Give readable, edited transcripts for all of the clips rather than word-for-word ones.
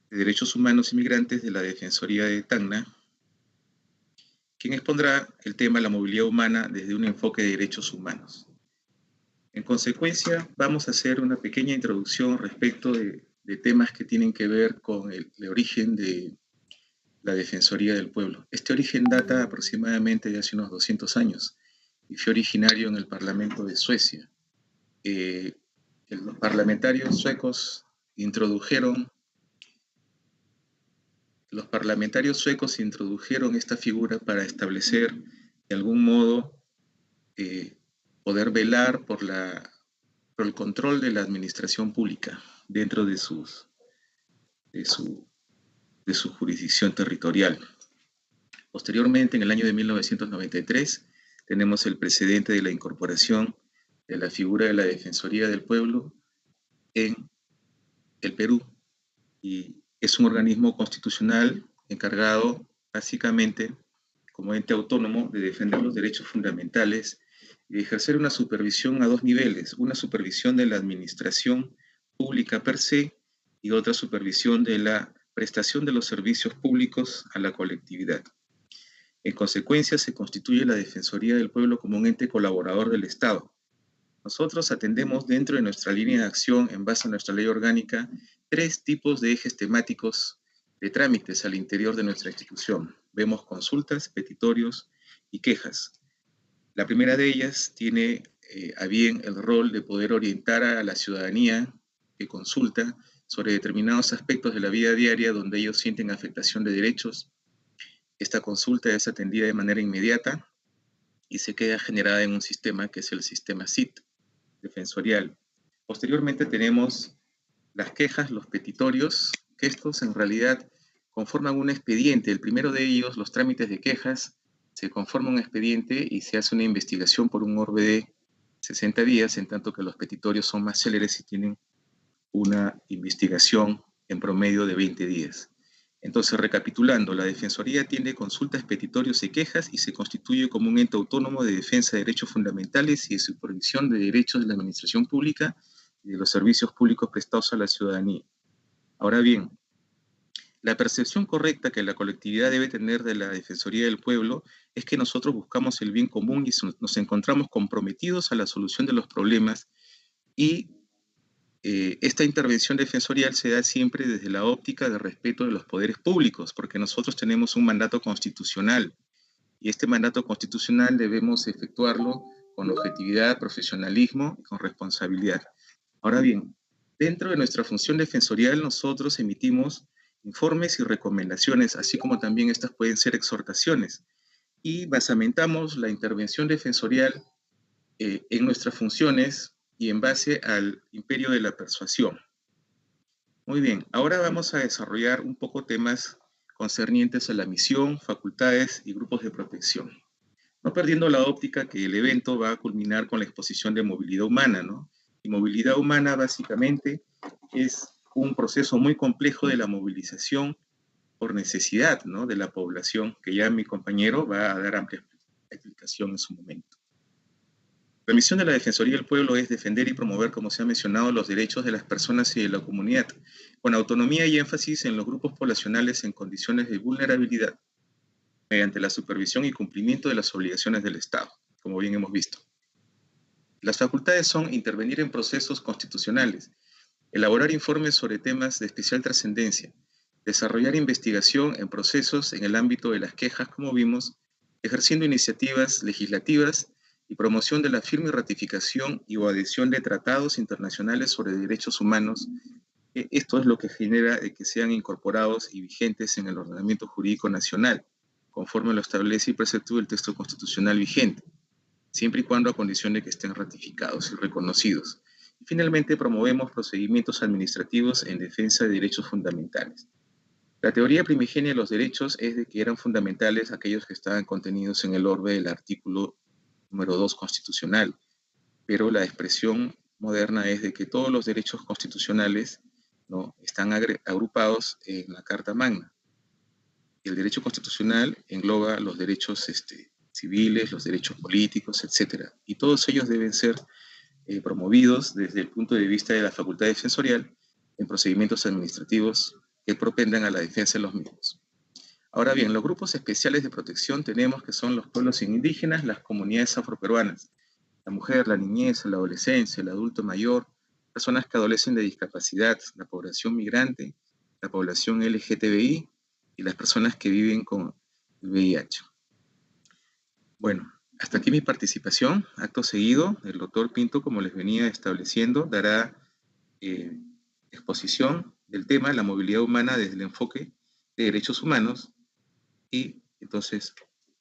de Derechos Humanos y Migrantes de la Defensoría de Tacna, quien expondrá el tema la movilidad humana desde un enfoque de derechos humanos. En consecuencia, vamos a hacer una pequeña introducción respecto de temas que tienen que ver con el origen de la Defensoría del Pueblo. Este origen data aproximadamente de hace unos 200 años y fue originario en el Parlamento de Suecia. Los parlamentarios suecos introdujeron esta figura para establecer, de algún modo, poder velar por el control de la administración pública dentro de su jurisdicción territorial. Posteriormente, en el año de 1993, tenemos el precedente de la incorporación de la figura de la Defensoría del Pueblo en el Perú, y es un organismo constitucional encargado básicamente como ente autónomo de defender los derechos fundamentales y de ejercer una supervisión a dos niveles, una supervisión de la administración pública per se y otra supervisión de la prestación de los servicios públicos a la colectividad. En consecuencia, se constituye la Defensoría del Pueblo como un ente colaborador del Estado. Nosotros atendemos dentro de nuestra línea de acción, en base a nuestra ley orgánica, 3 tipos de ejes temáticos de trámites al interior de nuestra institución. Vemos consultas, petitorios y quejas. La primera de ellas tiene a bien el rol de poder orientar a la ciudadanía que consulta sobre determinados aspectos de la vida diaria donde ellos sienten afectación de derechos. Esta consulta es atendida de manera inmediata y se queda generada en un sistema que es el sistema SIT, defensorial. Posteriormente tenemos las quejas, los petitorios, que estos en realidad conforman un expediente. El primero de ellos, los trámites de quejas, se conforma un expediente y se hace una investigación por un orbe de 60 días, en tanto que los petitorios son más céleres y tienen una investigación en promedio de 20 días. Entonces, recapitulando, la Defensoría atiende consultas, petitorios y quejas y se constituye como un ente autónomo de defensa de derechos fundamentales y de supervisión de derechos de la administración pública y de los servicios públicos prestados a la ciudadanía. Ahora bien, la percepción correcta que la colectividad debe tener de la Defensoría del Pueblo es que nosotros buscamos el bien común y nos encontramos comprometidos a la solución de los problemas, y esta intervención defensorial se da siempre desde la óptica de respeto de los poderes públicos, porque nosotros tenemos un mandato constitucional y este mandato constitucional debemos efectuarlo con objetividad, profesionalismo y con responsabilidad. Ahora bien, dentro de nuestra función defensorial nosotros emitimos informes y recomendaciones, así como también estas pueden ser exhortaciones, y basamentamos la intervención defensorial en nuestras funciones y en base al imperio de la persuasión. Muy bien, ahora vamos a desarrollar un poco temas concernientes a la misión, facultades y grupos de protección. No perdiendo la óptica que el evento va a culminar con la exposición de movilidad humana, ¿no? Y movilidad humana básicamente es un proceso muy complejo de la movilización por necesidad, ¿no?, de la población, que ya mi compañero va a dar amplia explicación en su momento. La misión de la Defensoría del Pueblo es defender y promover, como se ha mencionado, los derechos de las personas y de la comunidad, con autonomía y énfasis en los grupos poblacionales en condiciones de vulnerabilidad, mediante la supervisión y cumplimiento de las obligaciones del Estado, como bien hemos visto. Las facultades son intervenir en procesos constitucionales, elaborar informes sobre temas de especial trascendencia, desarrollar investigación en procesos en el ámbito de las quejas, como vimos, ejerciendo iniciativas legislativas y promoción de la firme ratificación y o adhesión de tratados internacionales sobre derechos humanos. Esto es lo que genera que sean incorporados y vigentes en el ordenamiento jurídico nacional, conforme lo establece y preceptúa el texto constitucional vigente, siempre y cuando a condición de que estén ratificados y reconocidos. Y finalmente, promovemos procedimientos administrativos en defensa de derechos fundamentales. La teoría primigenia de los derechos es de que eran fundamentales aquellos que estaban contenidos en el orbe del artículo número 2 constitucional, pero la expresión moderna es de que todos los derechos constitucionales, ¿no?, están agrupados en la Carta Magna. El derecho constitucional engloba los derechos civiles, los derechos políticos, etc. Y todos ellos deben ser promovidos desde el punto de vista de la facultad defensorial en procedimientos administrativos que propendan a la defensa de los mismos. Ahora bien, los grupos especiales de protección tenemos que son los pueblos indígenas, las comunidades afroperuanas, la mujer, la niñez, la adolescencia, el adulto mayor, personas que adolecen de discapacidad, la población migrante, la población LGTBI y las personas que viven con el VIH. Bueno, hasta aquí mi participación. Acto seguido, el doctor Pinto, como les venía estableciendo, dará exposición del tema, la movilidad humana desde el enfoque de derechos humanos, y entonces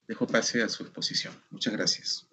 dejo pase a su exposición. Muchas gracias.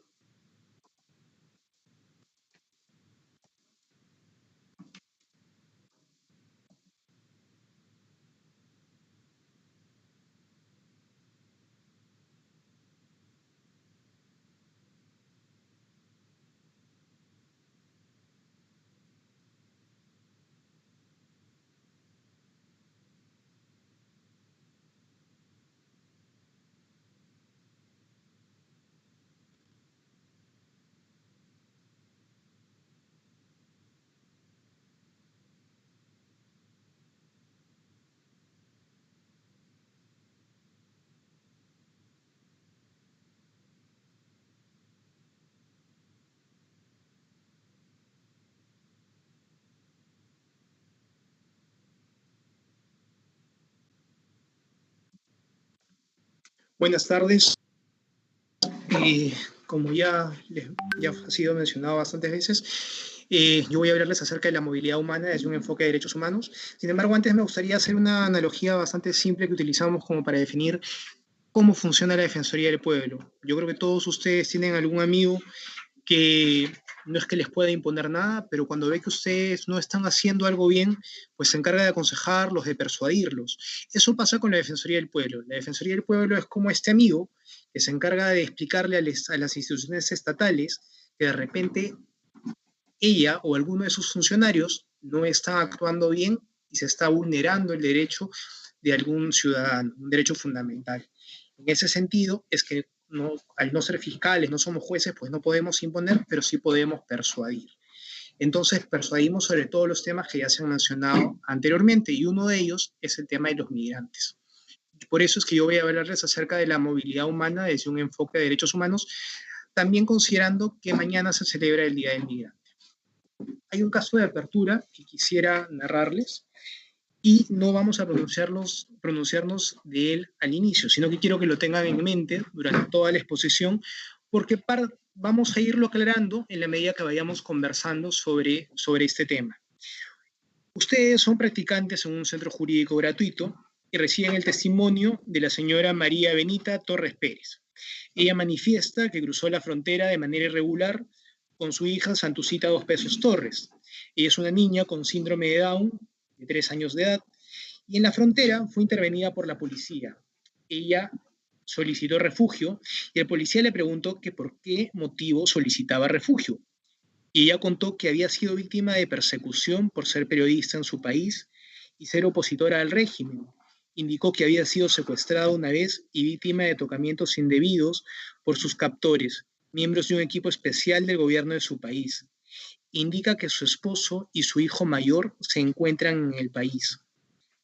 Buenas tardes. Como ya ha sido mencionado bastantes veces, yo voy a hablarles acerca de la movilidad humana desde un enfoque de derechos humanos. Sin embargo, antes me gustaría hacer una analogía bastante simple que utilizamos como para definir cómo funciona la Defensoría del Pueblo. Yo creo que todos ustedes tienen algún amigo que no es que les pueda imponer nada, pero cuando ve que ustedes no están haciendo algo bien, pues se encarga de aconsejarlos, de persuadirlos. Eso pasa con la Defensoría del Pueblo. La Defensoría del Pueblo es como este amigo que se encarga de explicarle a las instituciones estatales que de repente ella o alguno de sus funcionarios no está actuando bien y se está vulnerando el derecho de algún ciudadano, un derecho fundamental. En ese sentido, es que no, al no ser fiscales, no somos jueces, pues no podemos imponer, pero sí podemos persuadir. Entonces, persuadimos sobre todos los temas que ya se han mencionado anteriormente, y uno de ellos es el tema de los migrantes. Por eso es que yo voy a hablarles acerca de la movilidad humana desde un enfoque de derechos humanos, también considerando que mañana se celebra el Día del Migrante. Hay un caso de apertura que quisiera narrarles, y no vamos a pronunciarnos de él al inicio, sino que quiero que lo tengan en mente durante toda la exposición, porque vamos a irlo aclarando en la medida que vayamos conversando sobre este tema. Ustedes son practicantes en un centro jurídico gratuito y reciben el testimonio de la señora María Benita Torres Pérez. Ella manifiesta que cruzó la frontera de manera irregular con su hija Santucita Dos Pesos Torres. Ella es una niña con síndrome de Down, de 3 años de edad, y en la frontera fue intervenida por la policía. Ella solicitó refugio y el policía le preguntó que por qué motivo solicitaba refugio. Y ella contó que había sido víctima de persecución por ser periodista en su país y ser opositora al régimen. Indicó que había sido secuestrada una vez y víctima de tocamientos indebidos por sus captores, miembros de un equipo especial del gobierno de su país. Indica que su esposo y su hijo mayor se encuentran en el país.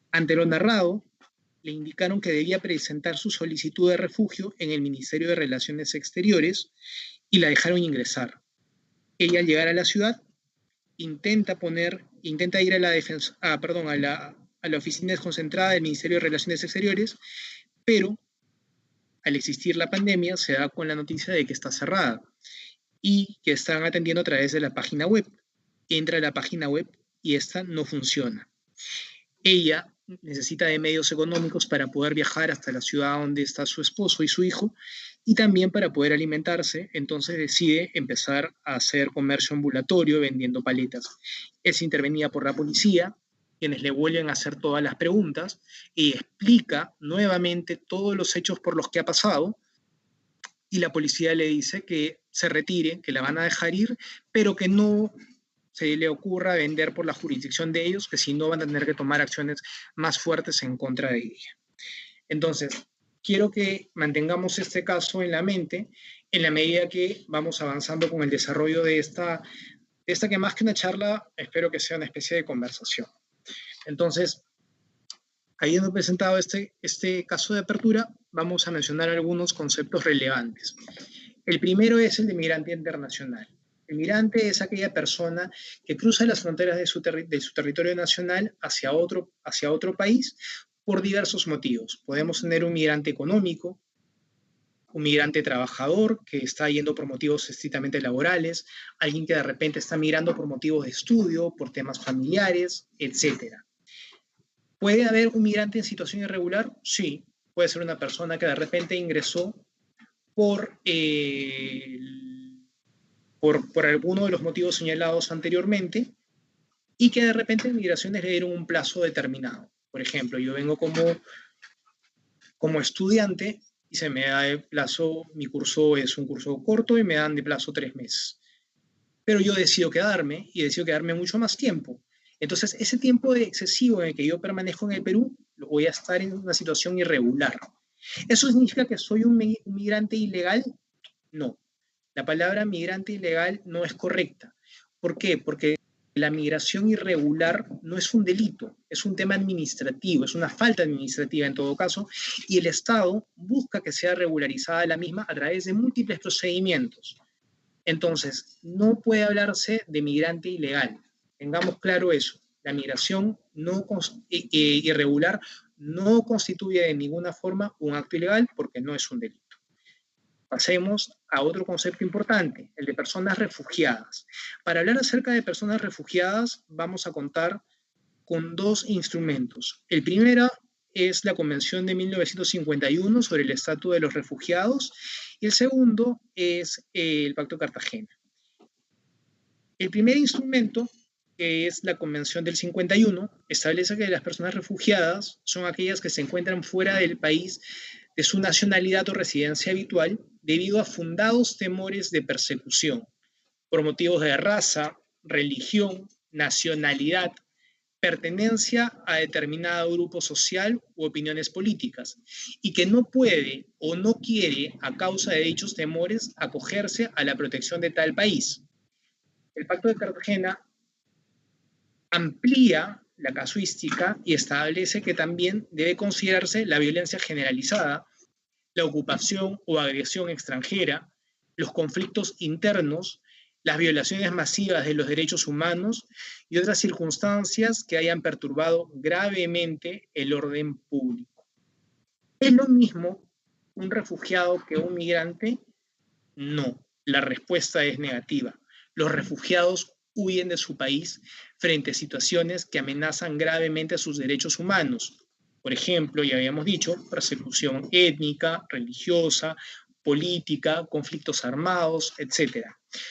Ante lo narrado, le indicaron que debía presentar su solicitud de refugio en el Ministerio de Relaciones Exteriores y la dejaron ingresar. Ella, al llegar a la ciudad, intenta ir a la oficina desconcentrada del Ministerio de Relaciones Exteriores, pero al existir la pandemia se da con la noticia de que está cerrada y que están atendiendo a través de la página web. Entra a la página web y esta no funciona. Ella necesita de medios económicos para poder viajar hasta la ciudad donde está su esposo y su hijo, y también para poder alimentarse. Entonces decide empezar a hacer comercio ambulatorio vendiendo paletas. Es intervenida por la policía, quienes le vuelven a hacer todas las preguntas, y explica nuevamente todos los hechos por los que ha pasado, y la policía le dice que se retire, que la van a dejar ir, pero que no se le ocurra vender por la jurisdicción de ellos, que si no van a tener que tomar acciones más fuertes en contra de ella. Entonces, quiero que mantengamos este caso en la mente en la medida que vamos avanzando con el desarrollo de esta que más que una charla, espero que sea una especie de conversación. Entonces, Habiendo presentado este caso de apertura, vamos a mencionar algunos conceptos relevantes. El primero es el de migrante internacional. El migrante es aquella persona que cruza las fronteras de su territorio nacional hacia otro país por diversos motivos. Podemos tener un migrante económico, un migrante trabajador que está yendo por motivos estrictamente laborales, alguien que de repente está migrando por motivos de estudio, por temas familiares, etc. ¿Puede haber un migrante en situación irregular? Sí. Puede ser una persona que de repente ingresó por alguno de los motivos señalados anteriormente y que de repente en migraciones le dieron un plazo determinado. Por ejemplo, yo vengo como estudiante y se me da de plazo, mi curso es un curso corto y me dan de plazo 3 meses. Pero yo decido quedarme y decido quedarme mucho más tiempo. Entonces, ese tiempo excesivo en el que yo permanezco en el Perú, lo voy a estar en una situación irregular. ¿Eso significa que soy un migrante ilegal? No. La palabra migrante ilegal no es correcta. ¿Por qué? Porque la migración irregular no es un delito, es un tema administrativo, es una falta administrativa en todo caso, y el Estado busca que sea regularizada la misma a través de múltiples procedimientos. Entonces, no puede hablarse de migrante ilegal. Tengamos claro eso. La migración irregular no constituye de ninguna forma un acto ilegal porque no es un delito. Pasemos a otro concepto importante, el de personas refugiadas. Para hablar acerca de personas refugiadas, vamos a contar con dos instrumentos. El primero es la Convención de 1951 sobre el Estatuto de los Refugiados y el segundo es el Pacto de Cartagena. El primer instrumento, que es la Convención del 51, establece que las personas refugiadas son aquellas que se encuentran fuera del país de su nacionalidad o residencia habitual debido a fundados temores de persecución por motivos de raza, religión, nacionalidad, pertenencia a determinado grupo social u opiniones políticas, y que no puede o no quiere, a causa de dichos temores, acogerse a la protección de tal país. El Pacto de Cartagena amplía la casuística y establece que también debe considerarse la violencia generalizada, la ocupación o agresión extranjera, los conflictos internos, las violaciones masivas de los derechos humanos y otras circunstancias que hayan perturbado gravemente el orden público. ¿Es lo mismo un refugiado que un migrante? No, la respuesta es negativa. Los refugiados huyen de su país frente a situaciones que amenazan gravemente a sus derechos humanos. Por ejemplo, ya habíamos dicho, persecución étnica, religiosa, política, conflictos armados, etc.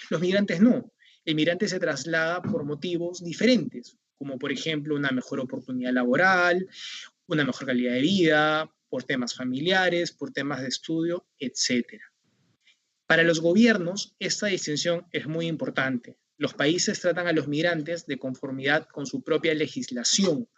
Los migrantes no. El migrante se traslada por motivos diferentes, como por ejemplo una mejor oportunidad laboral, una mejor calidad de vida, por temas familiares, por temas de estudio, etc. Para los gobiernos, esta distinción es muy importante. Los países tratan a los migrantes de conformidad con su propia legislación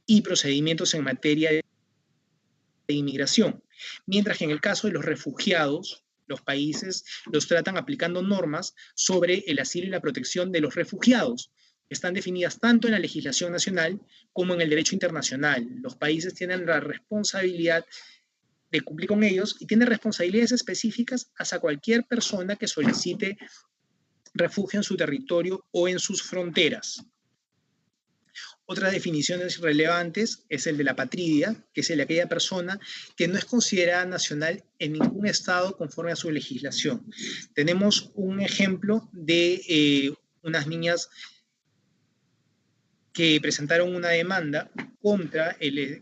y procedimientos en materia de inmigración, mientras que en el caso de los refugiados, los países los tratan aplicando normas sobre el asilo y la protección de los refugiados. Están definidas tanto en la legislación nacional como en el derecho internacional. Los países tienen la responsabilidad de cumplir con ellos y tienen responsabilidades específicas hacia cualquier persona que solicite refugio en su territorio o en sus fronteras. Otras definiciones relevantes es el de la apatridia, que es el de aquella persona que no es considerada nacional en ningún estado conforme a su legislación. Tenemos un ejemplo de unas niñas que presentaron una demanda contra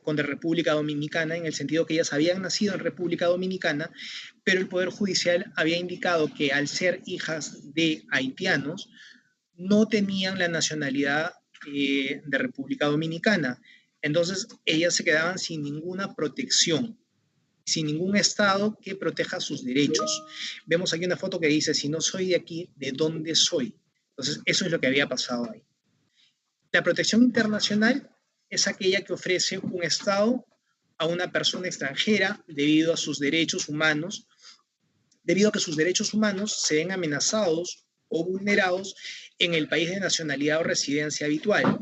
República Dominicana, en el sentido que ellas habían nacido en República Dominicana, pero el Poder Judicial había indicado que al ser hijas de haitianos, no tenían la nacionalidad de República Dominicana. Entonces, ellas se quedaban sin ninguna protección, sin ningún estado que proteja sus derechos. Vemos aquí una foto que dice, si no soy de aquí, ¿de dónde soy? Entonces, eso es lo que había pasado ahí. La protección internacional es aquella que ofrece un Estado a una persona extranjera debido a sus derechos humanos, debido a que sus derechos humanos se ven amenazados o vulnerados en el país de nacionalidad o residencia habitual.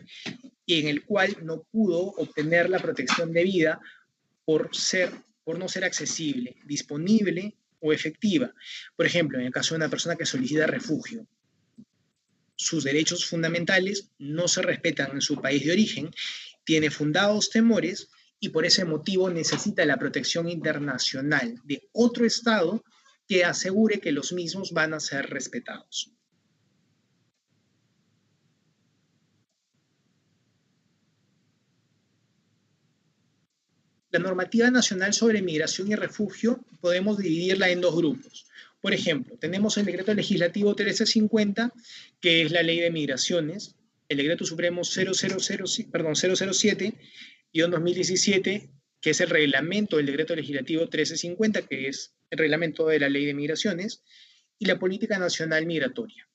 y en el cual no pudo obtener la protección debida por no ser accesible, disponible o efectiva. Por ejemplo, en el caso de una persona que solicita refugio, sus derechos fundamentales no se respetan en su país de origen, tiene fundados temores y por ese motivo necesita la protección internacional de otro Estado que asegure que los mismos van a ser respetados. La normativa nacional sobre migración y refugio podemos dividirla en dos grupos. Por ejemplo, tenemos el decreto legislativo 1350, que es la ley de migraciones, el decreto supremo 007-2017, que es el reglamento del decreto legislativo 1350, que es el reglamento de la ley de migraciones, y la política nacional migratoria.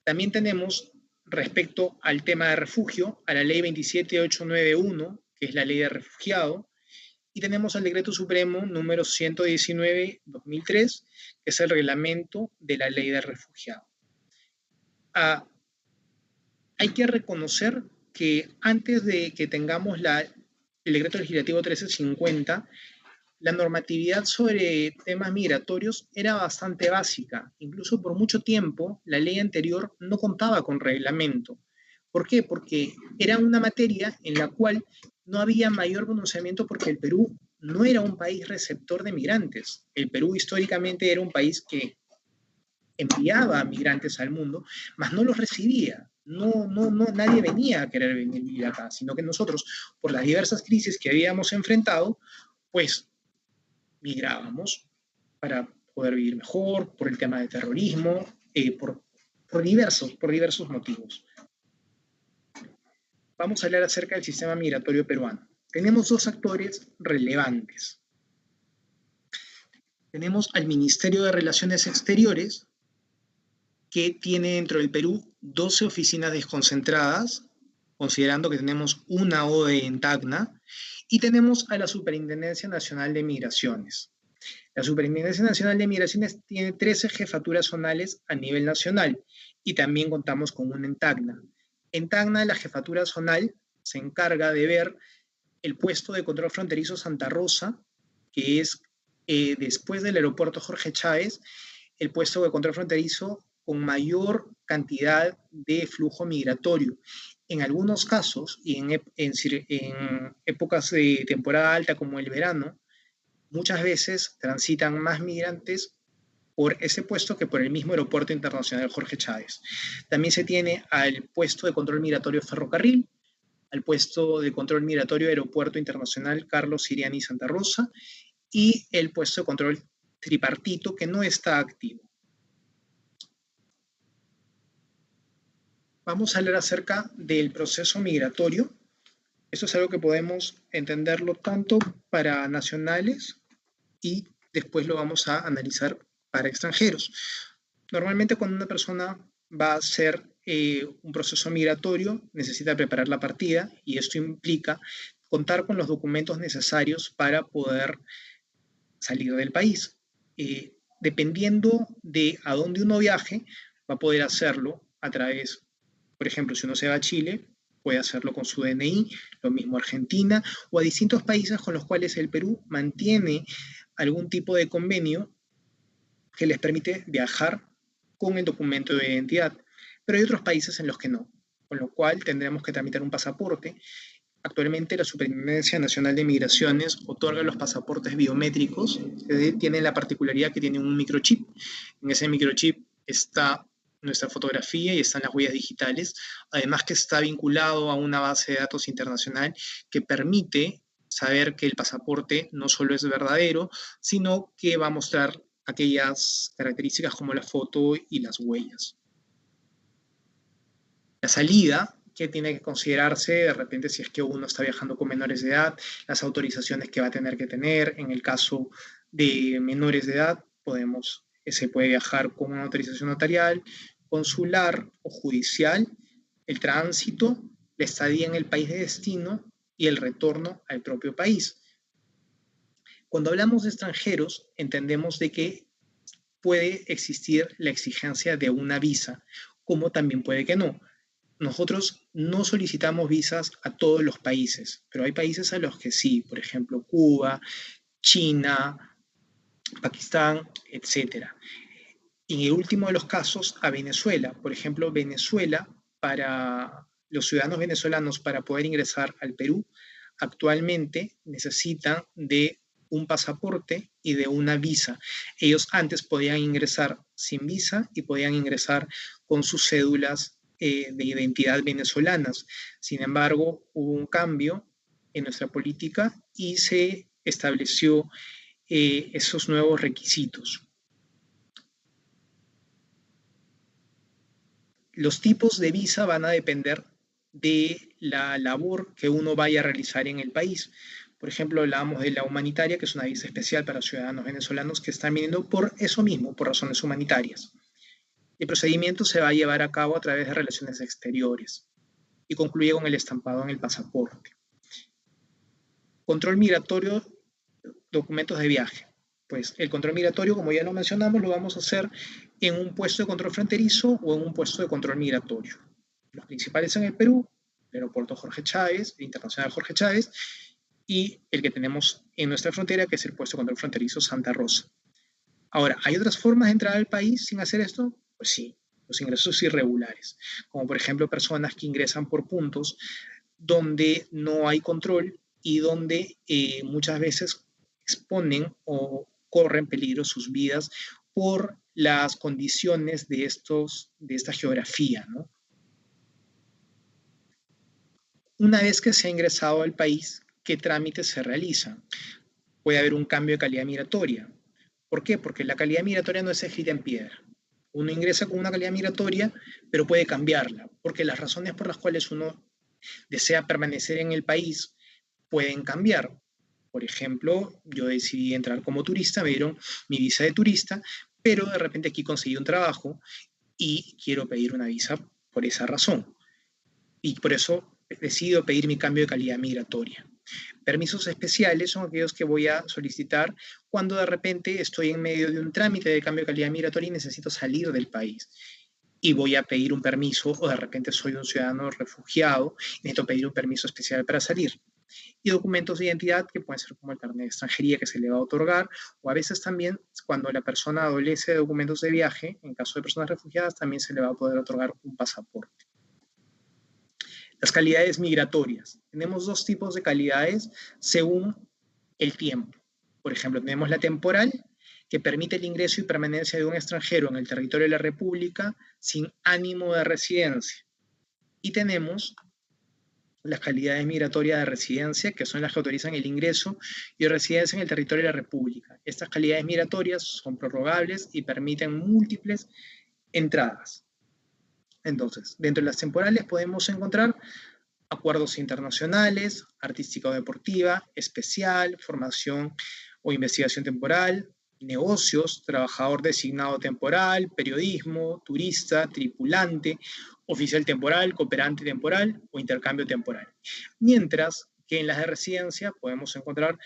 También tenemos, respecto al tema de refugio, a la ley 27891, que es la ley de refugiado, y tenemos el decreto supremo número 119-2003, que es el reglamento de la ley de refugiado. Hay que reconocer que antes de que tengamos el decreto legislativo 1350, la normatividad sobre temas migratorios era bastante básica. Incluso por mucho tiempo, la ley anterior no contaba con reglamento. ¿Por qué? Porque era una materia en la cual no había mayor pronunciamiento porque el Perú no era un país receptor de migrantes. El Perú históricamente era un país que enviaba migrantes al mundo, mas no los recibía. Nadie venía a querer venir acá, sino que nosotros, por las diversas crisis que habíamos enfrentado, pues migrábamos para poder vivir mejor, por el tema de terrorismo, por diversos motivos. Vamos a hablar acerca del sistema migratorio peruano. Tenemos dos actores relevantes. Tenemos al Ministerio de Relaciones Exteriores, que tiene dentro del Perú 12 oficinas desconcentradas, considerando que tenemos una ODE en Tacna, y tenemos a la Superintendencia Nacional de Migraciones. La Superintendencia Nacional de Migraciones tiene 13 jefaturas zonales a nivel nacional y también contamos con una en Tacna. En Tacna, la jefatura zonal se encarga de ver el puesto de control fronterizo Santa Rosa, que es después del aeropuerto Jorge Chávez, el puesto de control fronterizo con mayor cantidad de flujo migratorio. En algunos casos, y en épocas de temporada alta como el verano, muchas veces transitan más migrantes por ese puesto que por el mismo aeropuerto internacional Jorge Chávez. También se tiene al puesto de control migratorio ferrocarril, al puesto de control migratorio aeropuerto internacional Carlos Siriani Santa Rosa y el puesto de control tripartito que no está activo. Vamos a hablar acerca del proceso migratorio. Esto es algo que podemos entenderlo tanto para nacionales y después lo vamos a analizar para extranjeros. Normalmente cuando una persona va a hacer un proceso migratorio, necesita preparar la partida y esto implica contar con los documentos necesarios para poder salir del país. Dependiendo de a dónde uno viaje, va a poder hacerlo a través, por ejemplo, si uno se va a Chile, puede hacerlo con su DNI, lo mismo Argentina, o a distintos países con los cuales el Perú mantiene algún tipo de convenio que les permite viajar con el documento de identidad. Pero hay otros países en los que no, con lo cual tendremos que tramitar un pasaporte. Actualmente la Superintendencia Nacional de Migraciones otorga los pasaportes biométricos, que tienen la particularidad que tienen un microchip. En ese microchip está nuestra fotografía y están las huellas digitales, además que está vinculado a una base de datos internacional que permite saber que el pasaporte no solo es verdadero, sino que va a mostrar aquellas características como la foto y las huellas. La salida, que tiene que considerarse de repente si es que uno está viajando con menores de edad, las autorizaciones que va a tener que tener. En el caso de menores de edad, se puede viajar con una autorización notarial, consular o judicial, el tránsito, la estadía en el país de destino y el retorno al propio país. Cuando hablamos de extranjeros, entendemos de que puede existir la exigencia de una visa, como también puede que no. nosotros no solicitamos visas a todos los países, pero hay países a los que sí, por ejemplo, Cuba, China, Pakistán, etcétera. Y en el último de los casos, a Venezuela. Por ejemplo, Venezuela, para los ciudadanos venezolanos, para poder ingresar al Perú, actualmente necesitan de un pasaporte y de una visa. Ellos antes podían ingresar sin visa y podían ingresar con sus cédulas de identidad venezolanas. Sin embargo, hubo un cambio en nuestra política y se estableció esos nuevos requisitos. Los tipos de visa van a depender de la labor que uno vaya a realizar en el país. Por ejemplo, hablábamos de la humanitaria, que es una visa especial para ciudadanos venezolanos que están viniendo por eso mismo, por razones humanitarias. El procedimiento se va a llevar a cabo a través de relaciones exteriores y concluye con el estampado en el pasaporte. Control migratorio, documentos de viaje. Pues el control migratorio, como ya lo mencionamos, lo vamos a hacer en un puesto de control fronterizo o en un puesto de control migratorio. Los principales en el Perú, el aeropuerto Jorge Chávez, el internacional Jorge Chávez, y el que tenemos en nuestra frontera, que es el puesto de control fronterizo Santa Rosa. Ahora, ¿hay otras formas de entrar al país sin hacer esto? Pues sí, los ingresos irregulares, como por ejemplo personas que ingresan por puntos donde no hay control y donde muchas veces exponen o corren peligro sus vidas por las condiciones de esta geografía, ¿no? Una vez que se ha ingresado al país, ¿qué trámites se realizan? Puede haber un cambio de calidad migratoria. ¿Por qué? Porque la calidad migratoria no es escrita en piedra. Uno ingresa con una calidad migratoria, pero puede cambiarla, porque las razones por las cuales uno desea permanecer en el país pueden cambiar. Por ejemplo, yo decidí entrar como turista, me dieron mi visa de turista, pero de repente aquí conseguí un trabajo y quiero pedir una visa por esa razón. Y por eso decido pedir mi cambio de calidad migratoria. Permisos especiales son aquellos que voy a solicitar cuando de repente estoy en medio de un trámite de cambio de calidad migratoria y necesito salir del país. Y voy a pedir un permiso, o de repente soy un ciudadano refugiado y necesito pedir un permiso especial para salir. Y documentos de identidad que pueden ser como el carnet de extranjería que se le va a otorgar, o a veces también cuando la persona adolece de documentos de viaje, en caso de personas refugiadas, también se le va a poder otorgar un pasaporte. Las calidades migratorias. Tenemos dos tipos de calidades según el tiempo. Por ejemplo, tenemos la temporal, que permite el ingreso y permanencia de un extranjero en el territorio de la República sin ánimo de residencia. Y tenemos las calidades migratorias de residencia, que son las que autorizan el ingreso y residencia en el territorio de la República. Estas calidades migratorias son prorrogables y permiten múltiples entradas. Entonces, dentro de las temporales podemos encontrar acuerdos internacionales, artística o deportiva, especial, formación o investigación temporal, negocios, trabajador designado temporal, periodismo, turista, tripulante, oficial temporal, cooperante temporal o intercambio temporal. Mientras que en las de residencia podemos encontrar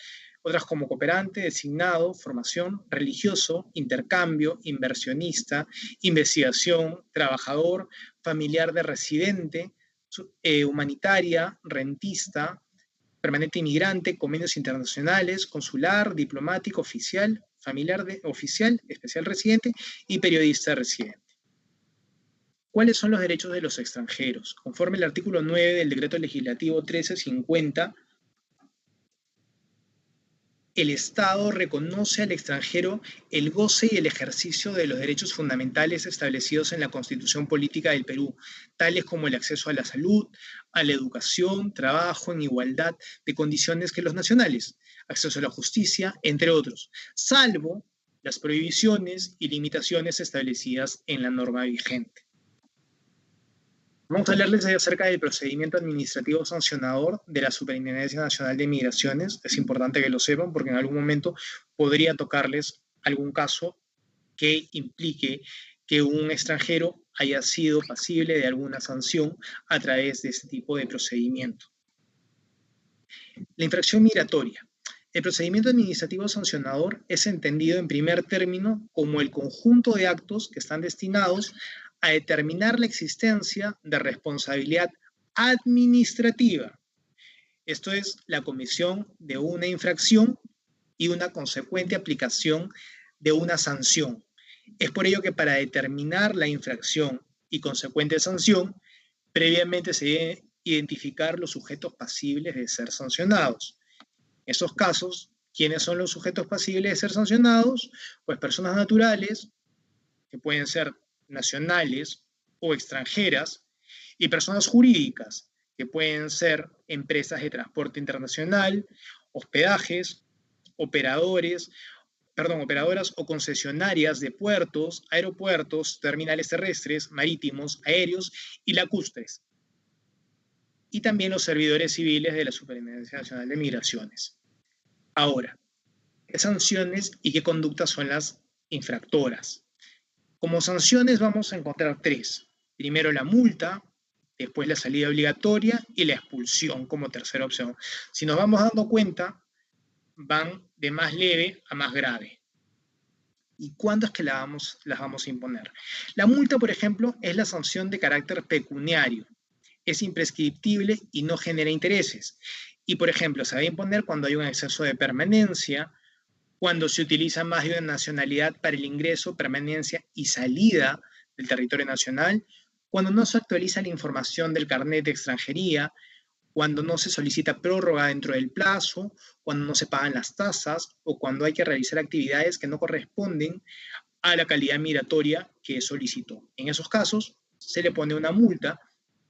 otras como cooperante, designado, formación, religioso, intercambio, inversionista, investigación, trabajador, familiar de residente, humanitaria, rentista, permanente inmigrante, convenios internacionales, consular, diplomático, oficial, familiar de oficial, especial residente y periodista residente. ¿Cuáles son los derechos de los extranjeros? Conforme el artículo 9 del Decreto Legislativo 1350, el Estado reconoce al extranjero el goce y el ejercicio de los derechos fundamentales establecidos en la Constitución Política del Perú, tales como el acceso a la salud, a la educación, trabajo en igualdad de condiciones que los nacionales, acceso a la justicia, entre otros, salvo las prohibiciones y limitaciones establecidas en la norma vigente. Vamos a hablarles acerca del procedimiento administrativo sancionador de la Superintendencia Nacional de Migraciones. Es importante que lo sepan porque en algún momento podría tocarles algún caso que implique que un extranjero haya sido pasible de alguna sanción a través de este tipo de procedimiento. La infracción migratoria. El procedimiento administrativo sancionador es entendido en primer término como el conjunto de actos que están destinados a determinar la existencia de responsabilidad administrativa. Esto es la comisión de una infracción y una consecuente aplicación de una sanción. Es por ello que para determinar la infracción y consecuente sanción, previamente se debe identificar los sujetos pasibles de ser sancionados. En esos casos, ¿quiénes son los sujetos pasibles de ser sancionados? Pues personas naturales, que pueden ser nacionales o extranjeras, y personas jurídicas, que pueden ser empresas de transporte internacional, hospedajes, operadoras o concesionarias de puertos, aeropuertos, terminales terrestres, marítimos, aéreos y lacustres. Y también los servidores civiles de la Superintendencia Nacional de Migraciones. Ahora, ¿qué sanciones y qué conductas son las infractoras? Como sanciones vamos a encontrar tres. Primero la multa, después la salida obligatoria y la expulsión como tercera opción. Si nos vamos dando cuenta, van de más leve a más grave. ¿Y cuándo es que las vamos a imponer? La multa, por ejemplo, es la sanción de carácter pecuniario. Es imprescriptible y no genera intereses. Y, por ejemplo, se va a imponer cuando hay un exceso de permanencia, cuando se utiliza más de una nacionalidad para el ingreso, permanencia y salida del territorio nacional, cuando no se actualiza la información del carnet de extranjería, cuando no se solicita prórroga dentro del plazo, cuando no se pagan las tasas o cuando hay que realizar actividades que no corresponden a la calidad migratoria que solicitó. En esos casos se le pone una multa.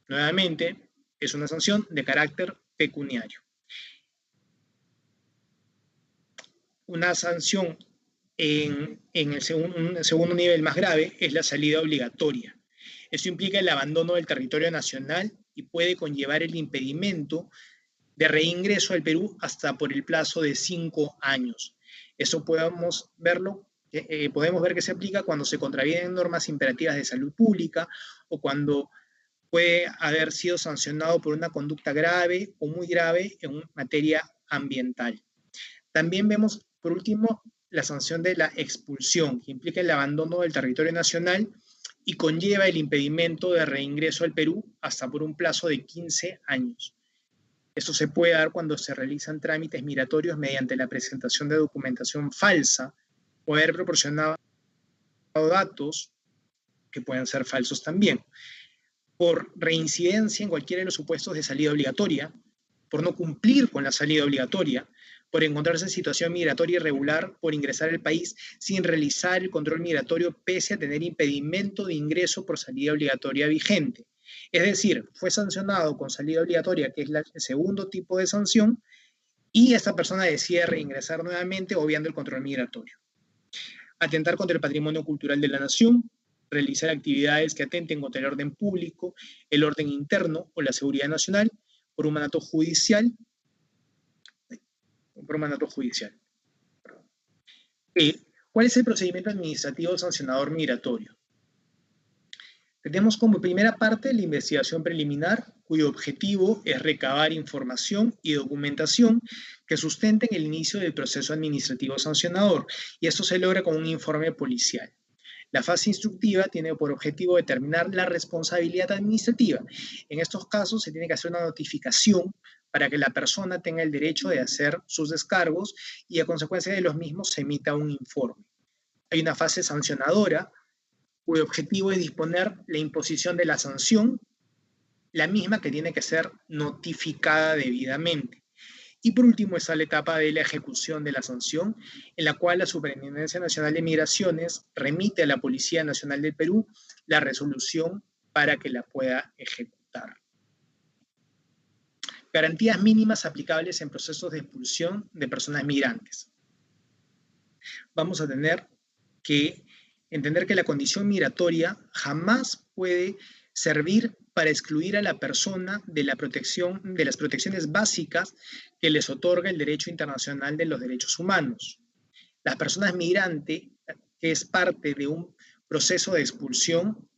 Nuevamente, es una sanción de carácter pecuniario. Una sanción en el segundo nivel más grave es la salida obligatoria. Esto implica el abandono del territorio nacional y puede conllevar el impedimento de reingreso al Perú hasta por el plazo de 5 años. Eso podemos ver que se aplica cuando se contravienen normas imperativas de salud pública o cuando puede haber sido sancionado por una conducta grave o muy grave en materia ambiental. También vemos, por último, la sanción de la expulsión, que implica el abandono del territorio nacional y conlleva el impedimento de reingreso al Perú hasta por un plazo de 15 años. Esto se puede dar cuando se realizan trámites migratorios mediante la presentación de documentación falsa o haber proporcionado datos que pueden ser falsos también. Por reincidencia en cualquiera de los supuestos de salida obligatoria, por no cumplir con la salida obligatoria, por encontrarse en situación migratoria irregular, por ingresar al país sin realizar el control migratorio pese a tener impedimento de ingreso por salida obligatoria vigente. Es decir, fue sancionado con salida obligatoria, que es el segundo tipo de sanción, y esta persona decide reingresar nuevamente obviando el control migratorio. Atentar contra el patrimonio cultural de la nación, realizar actividades que atenten contra el orden público, el orden interno o la seguridad nacional por un mandato judicial. ¿Cuál es el procedimiento administrativo sancionador migratorio? Tenemos como primera parte la investigación preliminar, cuyo objetivo es recabar información y documentación que sustenten el inicio del proceso administrativo sancionador, y esto se logra con un informe policial. La fase instructiva tiene por objetivo determinar la responsabilidad administrativa. En estos casos se tiene que hacer una notificación para que la persona tenga el derecho de hacer sus descargos y a consecuencia de los mismos se emita un informe. Hay una fase sancionadora, cuyo objetivo es disponer la imposición de la sanción, la misma que tiene que ser notificada debidamente. Y por último está la etapa de la ejecución de la sanción, en la cual la Superintendencia Nacional de Migraciones remite a la Policía Nacional del Perú la resolución para que la pueda ejecutar. Garantías mínimas aplicables en procesos de expulsión de personas migrantes. Vamos a tener que entender que la condición migratoria jamás puede servir para excluir a la persona de las protecciones básicas que les otorga el derecho internacional de los derechos humanos. Las personas migrantes, que es parte de un proceso de expulsión,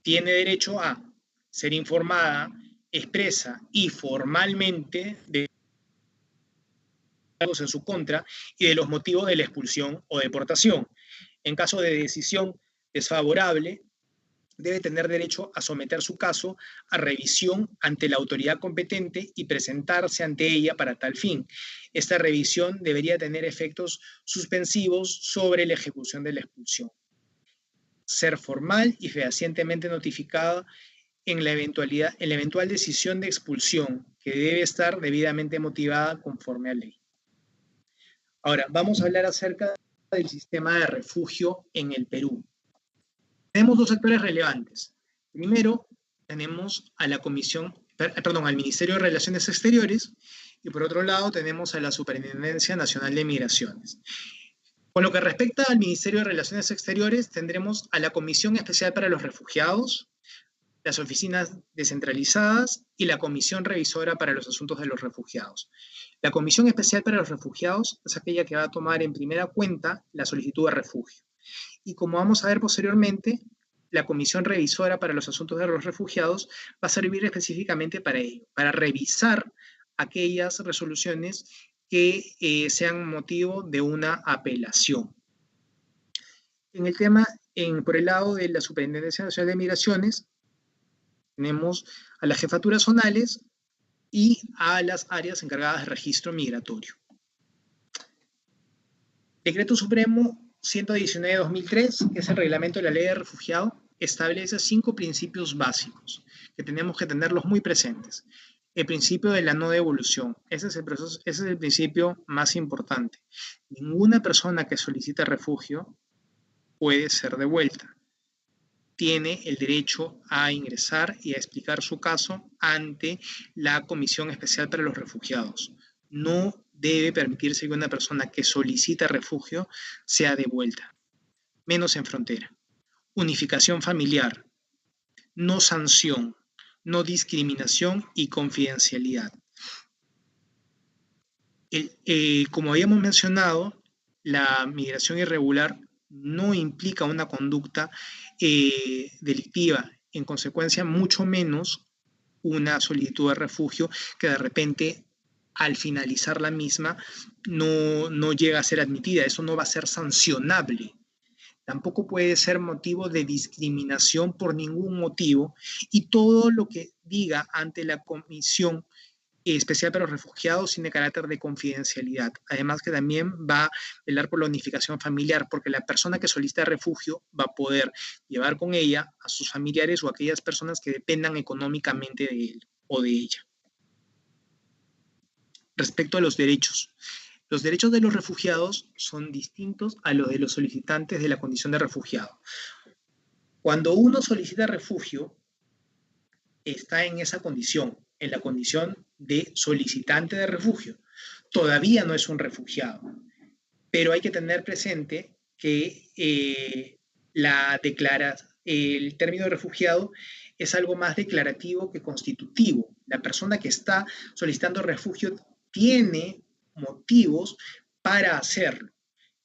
tiene derecho a ser informada, expresa y formalmente de en su contra y de los motivos de la expulsión o deportación. En caso de decisión desfavorable, debe tener derecho a someter su caso a revisión ante la autoridad competente y presentarse ante ella para tal fin. Esta revisión debería tener efectos suspensivos sobre la ejecución de la expulsión. Ser formal y fehacientemente notificada en la eventual decisión de expulsión, que debe estar debidamente motivada conforme a ley. Ahora, vamos a hablar acerca del sistema de refugio en el Perú. Tenemos dos sectores relevantes. Primero, tenemos a la al Ministerio de Relaciones Exteriores, y por otro lado tenemos a la Superintendencia Nacional de Migraciones. Con lo que respecta al Ministerio de Relaciones Exteriores, tendremos a la Comisión Especial para los Refugiados, las oficinas descentralizadas y la Comisión Revisora para los Asuntos de los Refugiados. La Comisión Especial para los Refugiados es aquella que va a tomar en primera cuenta la solicitud de refugio. Y como vamos a ver posteriormente, la Comisión Revisora para los Asuntos de los Refugiados va a servir específicamente para ello, para revisar aquellas resoluciones que sean motivo de una apelación. En el tema, por el lado de la Superintendencia Nacional de Migraciones, tenemos a las jefaturas zonales y a las áreas encargadas de registro migratorio. Decreto Supremo 119/2003, que es el reglamento de la Ley de Refugiado, establece 5 principios básicos que tenemos que tenerlos muy presentes. El principio de la no devolución, ese es el principio más importante. Ninguna persona que solicita refugio puede ser devuelta. Tiene el derecho a ingresar y a explicar su caso ante la Comisión Especial para los Refugiados. No debe permitirse que una persona que solicita refugio sea devuelta, menos en frontera. Unificación familiar, no sanción, no discriminación y confidencialidad. Como habíamos mencionado, la migración irregular no implica una conducta delictiva, en consecuencia mucho menos una solicitud de refugio que de repente al finalizar la misma no llega a ser admitida. Eso no va a ser sancionable. Tampoco puede ser motivo de discriminación por ningún motivo, y todo lo que diga ante la Comisión Especial para los Refugiados tiene carácter de confidencialidad. Además que también va a velar por la unificación familiar, porque la persona que solicita refugio va a poder llevar con ella a sus familiares o a aquellas personas que dependan económicamente de él o de ella. Respecto a los derechos de los refugiados son distintos a los de los solicitantes de la condición de refugiado. Cuando uno solicita refugio, está en esa condición, en la condición de solicitante de refugio. Todavía no es un refugiado, pero hay que tener presente que el término de refugiado es algo más declarativo que constitutivo. La persona que está solicitando refugio tiene motivos para hacerlo.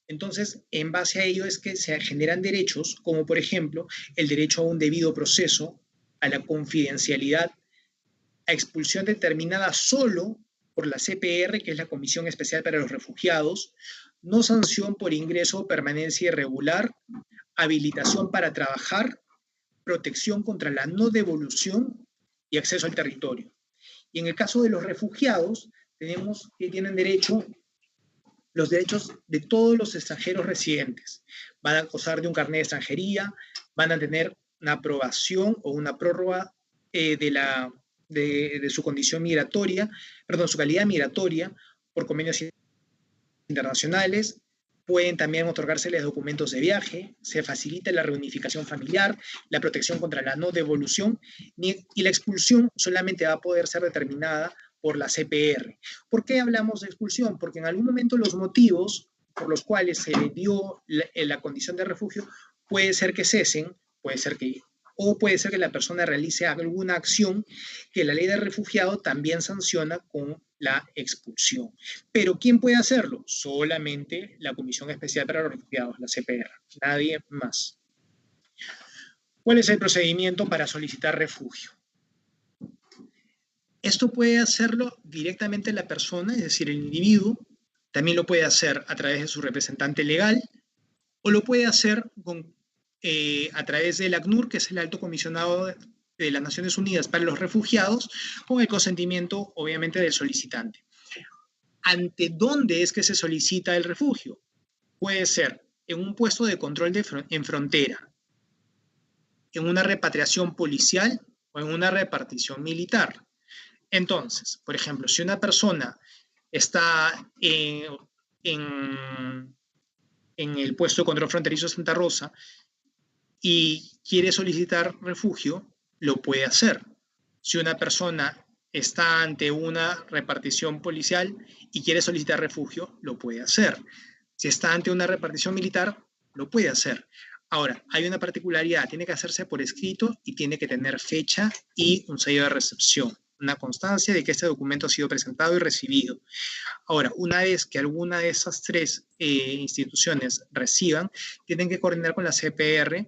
Entonces, en base a ello es que se generan derechos, como por ejemplo el derecho a un debido proceso, a la confidencialidad, a expulsión determinada solo por la CPR, que es la Comisión Especial para los Refugiados, no sanción por ingreso o permanencia irregular, habilitación para trabajar, protección contra la no devolución y acceso al territorio. Y en el caso de los refugiados, tenemos que tienen los derechos de todos los extranjeros residentes. Van a gozar de un carnet de extranjería, van a tener una aprobación o una prórroga de su condición migratoria, su calidad migratoria por convenios internacionales. Pueden también otorgárseles documentos de viaje, se facilita la reunificación familiar, la protección contra la no devolución, y la expulsión solamente va a poder ser determinada por la CPR. ¿Por qué hablamos de expulsión? Porque en algún momento los motivos por los cuales se le dio la condición de refugio puede ser que cesen, puede ser que la persona realice alguna acción que la ley de refugiado también sanciona con la expulsión. Pero ¿quién puede hacerlo? Solamente la Comisión Especial para los Refugiados, la CPR, nadie más. ¿Cuál es el procedimiento para solicitar refugio? Esto puede hacerlo directamente la persona, es decir, el individuo, también lo puede hacer a través de su representante legal, o lo puede hacer con a través del ACNUR, que es el Alto Comisionado de las Naciones Unidas para los Refugiados, con el consentimiento, obviamente, del solicitante. ¿Ante dónde es que se solicita el refugio? Puede ser en un puesto de control en frontera, en una repatriación policial o en una repartición militar. Entonces, por ejemplo, si una persona está en el puesto de control fronterizo de Santa Rosa y quiere solicitar refugio, lo puede hacer. Si una persona está ante una repartición policial y quiere solicitar refugio, lo puede hacer. Si está ante una repartición militar, lo puede hacer. Ahora, hay una particularidad, tiene que hacerse por escrito y tiene que tener fecha y un sello de recepción, una constancia de que este documento ha sido presentado y recibido. Ahora, una vez que alguna de esas tres instituciones reciban, tienen que coordinar con la CPR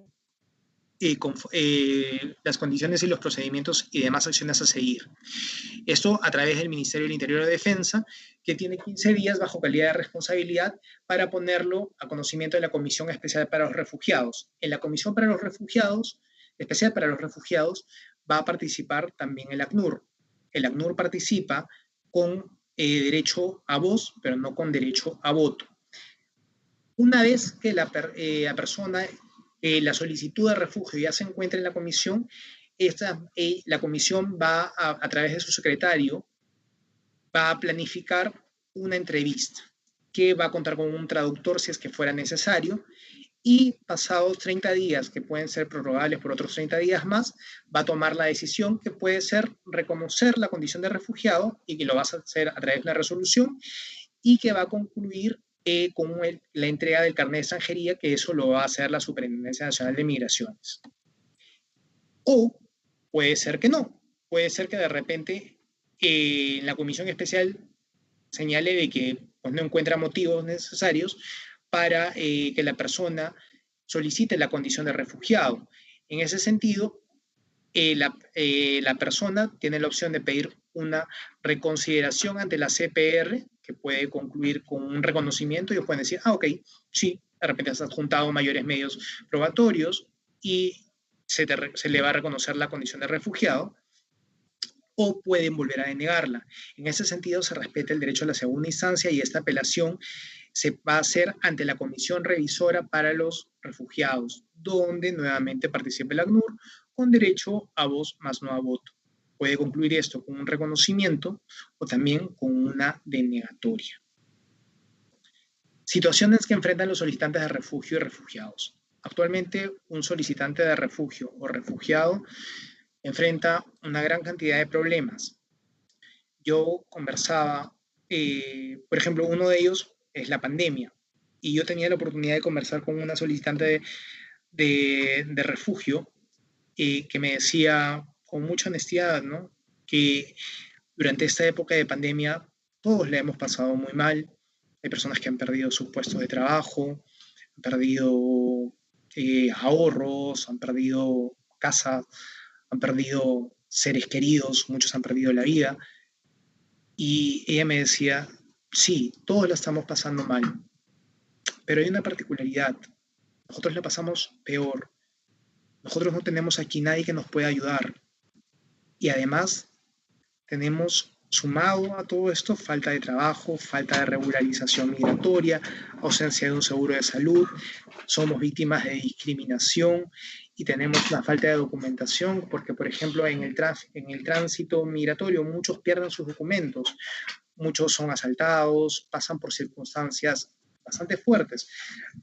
con las condiciones y los procedimientos y demás acciones a seguir. Esto a través del Ministerio del Interior y de Defensa, que tiene 15 días bajo calidad de responsabilidad para ponerlo a conocimiento de la Comisión Especial para los Refugiados. En la Comisión para los Refugiados, Especial para los Refugiados, va a participar también el ACNUR. El ACNUR participa con derecho a voz, pero no con derecho a voto. Una vez que la persona, la solicitud de refugio ya se encuentra en la comisión, la comisión va a través de su secretario, va a planificar una entrevista que va a contar con un traductor si es que fuera necesario, y pasados 30 días, que pueden ser prorrogables por otros 30 días más, va a tomar la decisión que puede ser reconocer la condición de refugiado y que lo va a hacer a través de una resolución y que va a concluir con la entrega del carnet de extranjería, que eso lo va a hacer la Superintendencia Nacional de Migraciones. O puede ser que no, puede ser que de repente la comisión especial señale de que pues, no encuentra motivos necesarios para que la persona solicite la condición de refugiado. En ese sentido, la persona tiene la opción de pedir una reconsideración ante la CPR, que puede concluir con un reconocimiento y ellos pueden decir, ok, sí, de repente has adjuntado mayores medios probatorios y se le va a reconocer la condición de refugiado, o pueden volver a denegarla. En ese sentido, se respeta el derecho a la segunda instancia y esta apelación se va a hacer ante la Comisión Revisora para los Refugiados, donde nuevamente participa el ACNUR con derecho a voz más no a voto. Puede concluir esto con un reconocimiento o también con una denegatoria. Situaciones que enfrentan los solicitantes de refugio y refugiados. Actualmente, un solicitante de refugio o refugiado enfrenta una gran cantidad de problemas. Yo conversaba, por ejemplo, uno de ellos es la pandemia, y yo tenía la oportunidad de conversar con una solicitante de refugio que me decía con mucha honestidad, ¿no?, que durante esta época de pandemia todos la hemos pasado muy mal. Hay personas que han perdido sus puestos de trabajo, han perdido ahorros, han perdido casas, han perdido seres queridos, muchos han perdido la vida. Y ella me decía, sí, todos la estamos pasando mal, pero hay una particularidad. Nosotros la pasamos peor. Nosotros no tenemos aquí nadie que nos pueda ayudar. Y además tenemos, sumado a todo esto, falta de trabajo, falta de regularización migratoria, ausencia de un seguro de salud, somos víctimas de discriminación y tenemos una falta de documentación porque, por ejemplo, en el tránsito migratorio muchos pierden sus documentos, muchos son asaltados, pasan por circunstancias bastante fuertes.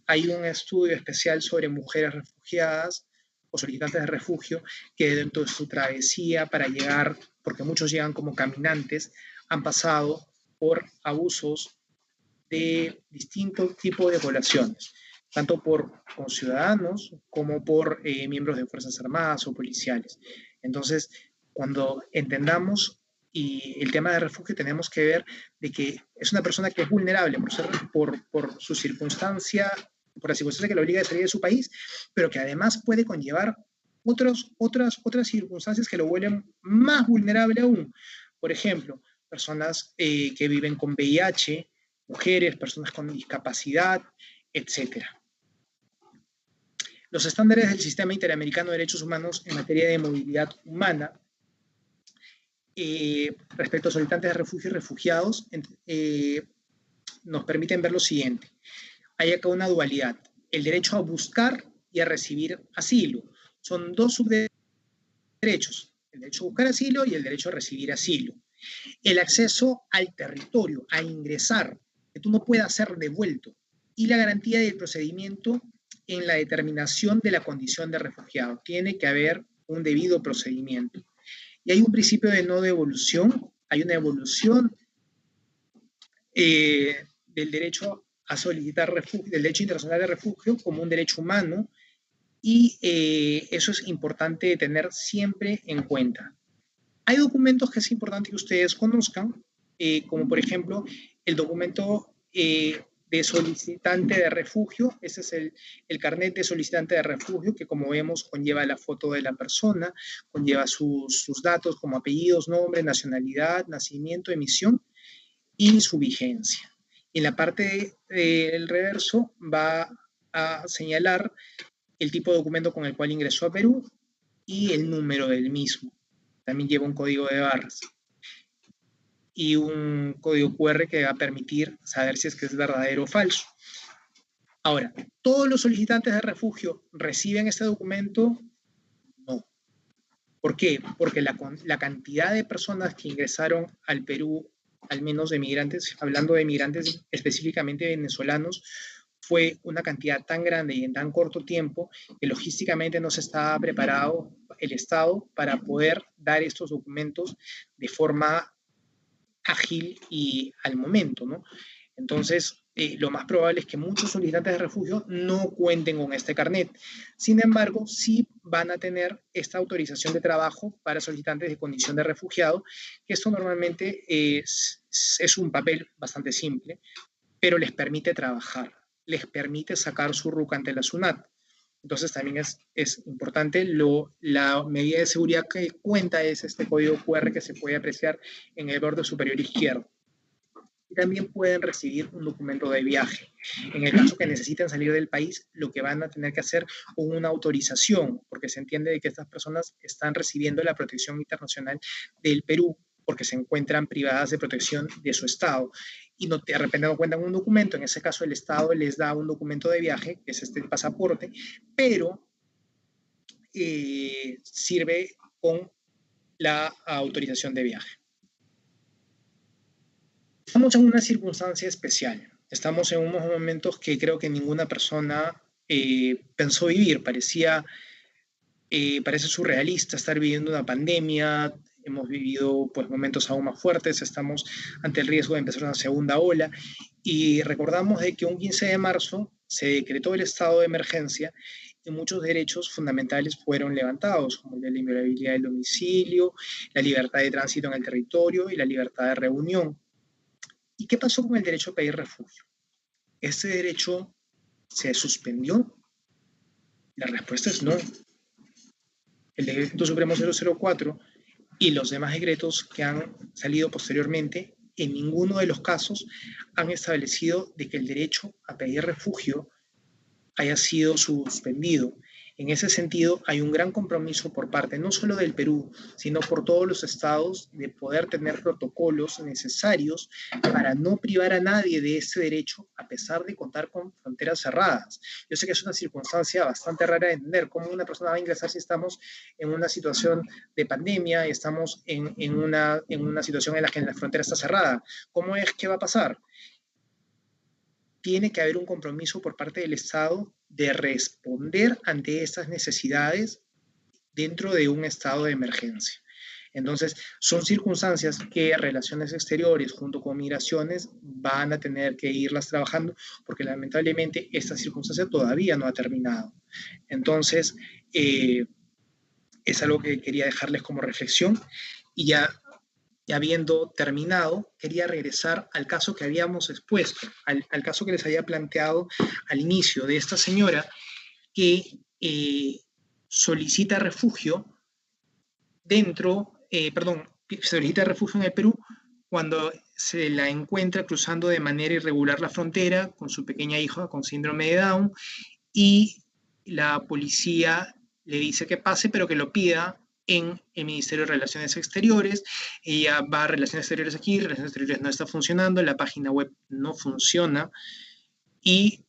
Hay un estudio especial sobre mujeres refugiadas o solicitantes de refugio que dentro de su travesía para llegar, porque muchos llegan como caminantes, han pasado por abusos de distintos tipos de poblaciones, tanto por ciudadanos como por miembros de Fuerzas Armadas o policiales. Entonces, cuando entendamos y el tema de refugio, tenemos que ver de que es una persona que es vulnerable por su circunstancia, por la circunstancia que lo obliga a salir de su país, pero que además puede conllevar otras circunstancias que lo vuelven más vulnerable aún. Por ejemplo, personas que viven con VIH, mujeres, personas con discapacidad, etc. Los estándares del Sistema Interamericano de Derechos Humanos en materia de movilidad humana respecto a solicitantes de refugio y refugiados nos permiten ver lo siguiente. Hay acá una dualidad, el derecho a buscar y a recibir asilo. Son dos subderechos, el derecho a buscar asilo y el derecho a recibir asilo. El acceso al territorio, a ingresar, que tú no puedas ser devuelto, y la garantía del procedimiento en la determinación de la condición de refugiado. Tiene que haber un debido procedimiento. Y hay un principio de no devolución, hay una evolución del derecho a solicitar refugio, del derecho internacional de refugio como un derecho humano, y eso es importante tener siempre en cuenta. Hay documentos que es importante que ustedes conozcan, como por ejemplo el documento de solicitante de refugio. Ese es el carnet de solicitante de refugio, que como vemos conlleva la foto de la persona, conlleva sus datos como apellidos, nombre, nacionalidad, nacimiento, emisión y su vigencia. En la parte del reverso va a señalar el tipo de documento con el cual ingresó a Perú y el número del mismo. También lleva un código de barras y un código QR que va a permitir saber si es que es verdadero o falso. Ahora, ¿todos los solicitantes de refugio reciben este documento? No. ¿Por qué? Porque la cantidad de personas que ingresaron al Perú, al menos de migrantes, hablando de migrantes específicamente venezolanos, fue una cantidad tan grande y en tan corto tiempo que logísticamente no se estaba preparado el Estado para poder dar estos documentos de forma ágil y al momento, ¿no? Entonces, lo más probable es que muchos solicitantes de refugio no cuenten con este carnet. Sin embargo, sí van a tener esta autorización de trabajo para solicitantes de condición de refugiado, que esto normalmente es un papel bastante simple, pero les permite trabajar, les permite sacar su RUC ante la SUNAT. Entonces también es importante, la medida de seguridad que cuenta es este código QR que se puede apreciar en el borde superior izquierdo. Y también pueden recibir un documento de viaje. En el caso que necesiten salir del país, lo que van a tener que hacer es una autorización, porque se entiende de que estas personas están recibiendo la protección internacional del Perú, porque se encuentran privadas de protección de su Estado y no, de repente no cuentan un documento. En ese caso el Estado les da un documento de viaje, que es este pasaporte, pero sirve con la autorización de viaje. Estamos en una circunstancia especial. Estamos en unos momentos que creo que ninguna persona pensó vivir. Parece surrealista estar viviendo una pandemia. Hemos vivido pues, momentos aún más fuertes. Estamos ante el riesgo de empezar una segunda ola. Y recordamos de que un 15 de marzo se decretó el estado de emergencia y muchos derechos fundamentales fueron levantados, como la inviolabilidad del domicilio, la libertad de tránsito en el territorio y la libertad de reunión. ¿Y qué pasó con el derecho a pedir refugio? ¿Este derecho se suspendió? La respuesta es no. El Decreto Supremo 004 y los demás decretos que han salido posteriormente, en ninguno de los casos han establecido de que el derecho a pedir refugio haya sido suspendido. En ese sentido, hay un gran compromiso por parte no solo del Perú, sino por todos los estados de poder tener protocolos necesarios para no privar a nadie de ese derecho, a pesar de contar con fronteras cerradas. Yo sé que es una circunstancia bastante rara de entender, cómo una persona va a ingresar si estamos en una situación de pandemia y estamos en una situación en la que la frontera está cerrada. ¿Cómo es que va a pasar? Tiene que haber un compromiso por parte del Estado de responder ante estas necesidades dentro de un estado de emergencia. Entonces, son circunstancias que Relaciones Exteriores junto con Migraciones van a tener que irlas trabajando porque lamentablemente esta circunstancia todavía no ha terminado. Entonces, es algo que quería dejarles como reflexión y ya habiendo terminado, quería regresar al caso que habíamos expuesto, al caso que les había planteado al inicio de esta señora que solicita refugio solicita refugio en el Perú cuando se la encuentra cruzando de manera irregular la frontera con su pequeña hija con síndrome de Down y la policía le dice que pase, pero que lo pida en el Ministerio de Relaciones Exteriores. Ella va a Relaciones Exteriores aquí, Relaciones Exteriores no está funcionando, la página web no funciona y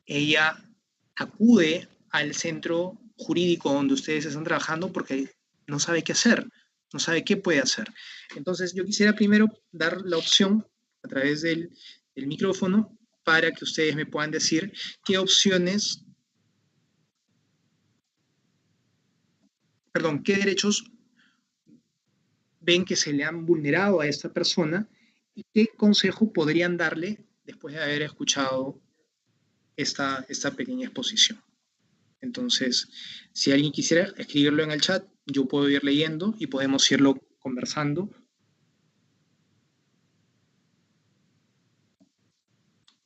ella acude al centro jurídico donde ustedes están trabajando porque no sabe qué hacer, no sabe qué puede hacer. Entonces yo quisiera primero dar la opción a través del micrófono para que ustedes me puedan decir qué opciones, perdón, qué derechos ven que se le han vulnerado a esta persona y qué consejo podrían darle después de haber escuchado esta pequeña exposición. Entonces, si alguien quisiera escribirlo en el chat, yo puedo ir leyendo y podemos irlo conversando.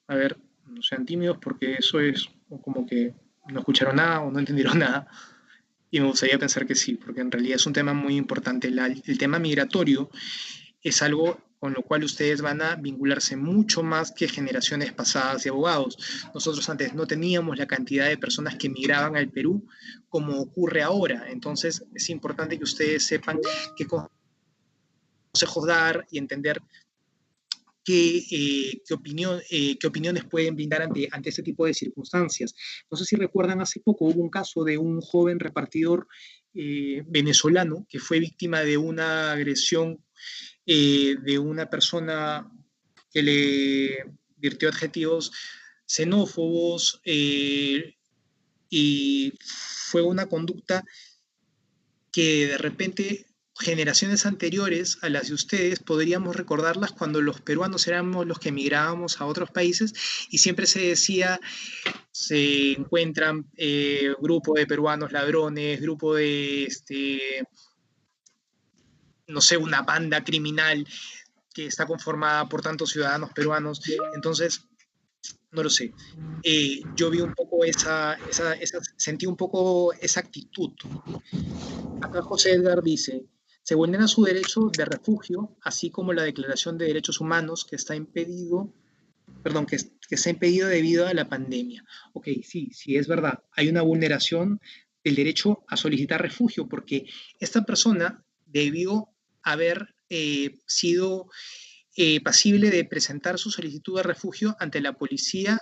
A ver, no sean tímidos porque eso es como que no escucharon nada o no entendieron nada. Y me gustaría pensar que sí, porque en realidad es un tema muy importante. El tema migratorio es algo con lo cual ustedes van a vincularse mucho más que generaciones pasadas de abogados. Nosotros antes no teníamos la cantidad de personas que migraban al Perú como ocurre ahora. Entonces es importante que ustedes sepan qué consejos dar y entender qué opiniones pueden brindar ante este tipo de circunstancias. No sé si recuerdan, hace poco hubo un caso de un joven repartidor venezolano que fue víctima de una agresión de una persona que le virtió adjetivos xenófobos y fue una conducta que de repente generaciones anteriores a las de ustedes podríamos recordarlas cuando los peruanos éramos los que emigrábamos a otros países y siempre se decía, se encuentran grupo de peruanos ladrones, grupo de, no sé, una banda criminal que está conformada por tantos ciudadanos peruanos. Entonces, no lo sé. Yo vi un poco sentí un poco esa actitud. Acá José Edgar dice, se vulnera su derecho de refugio, así como la Declaración de Derechos Humanos que está impedido, perdón, que está impedido debido a la pandemia. Ok, sí, es verdad. Hay una vulneración del derecho a solicitar refugio, porque esta persona debió haber sido pasible de presentar su solicitud de refugio ante la policía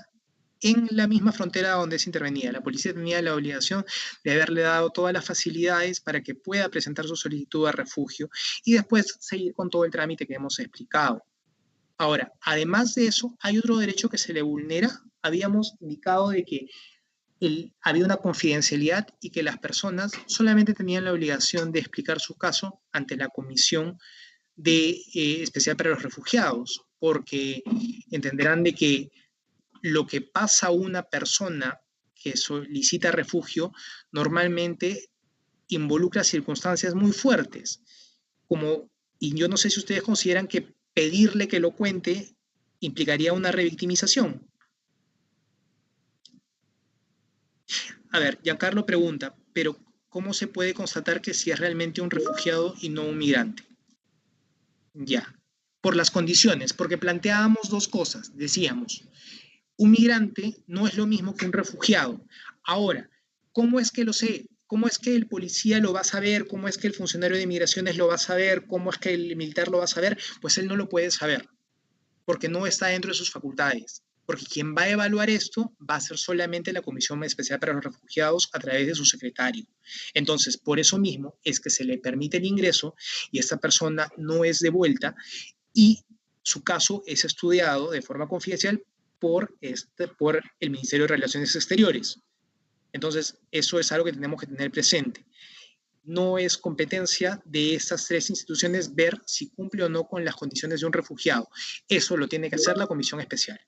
en la misma frontera donde se intervenía. La policía tenía la obligación de haberle dado todas las facilidades para que pueda presentar su solicitud de refugio y después seguir con todo el trámite que hemos explicado. Ahora, además de eso, hay otro derecho que se le vulnera. Habíamos indicado de que había una confidencialidad y que las personas solamente tenían la obligación de explicar su caso ante la Comisión Especial para los Refugiados, porque entenderán de que lo que pasa a una persona que solicita refugio normalmente involucra circunstancias muy fuertes, y yo no sé si ustedes consideran que pedirle que lo cuente implicaría una revictimización. A ver, Giancarlo pregunta, pero ¿cómo se puede constatar que si es realmente un refugiado y no un migrante? Ya, por las condiciones, porque planteábamos dos cosas, decíamos, un migrante no es lo mismo que un refugiado. Ahora, ¿cómo es que lo sé? ¿Cómo es que el policía lo va a saber? ¿Cómo es que el funcionario de migraciones lo va a saber? ¿Cómo es que el militar lo va a saber? Pues él no lo puede saber, porque no está dentro de sus facultades. Porque quien va a evaluar esto va a ser solamente la Comisión Especial para los Refugiados a través de su secretario. Entonces, por eso mismo es que se le permite el ingreso y esta persona no es devuelta y su caso es estudiado de forma confidencial por el Ministerio de Relaciones Exteriores. Entonces, eso es algo que tenemos que tener presente. No es competencia de estas tres instituciones ver si cumple o no con las condiciones de un refugiado. Eso lo tiene que hacer la Comisión Especial.